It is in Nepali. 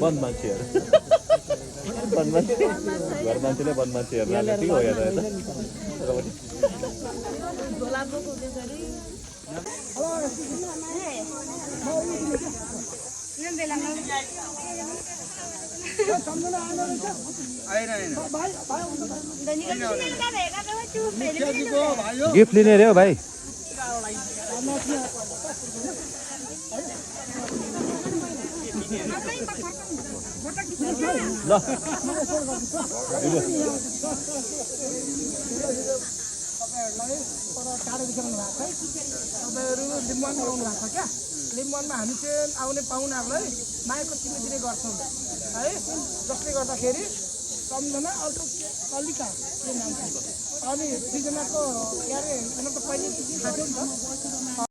बन्द मान्छेहरू बन्द मान्छे घर मान्छेले बन्द मान्छे हेर्नाले ठिक हो हेर्दा गिफ्ट लिने रे हो भाइ ल लिम्बुवानमा हामी चाहिँ आउने पाहुनाहरूलाई मायाको चिनी दिने गर्छौँ है जसले गर्दाखेरि सम्झना अर्को कलिका के नाम छ अनि दुईजनाको के अरे उनीहरूको पहिले खाँथ्यो नि त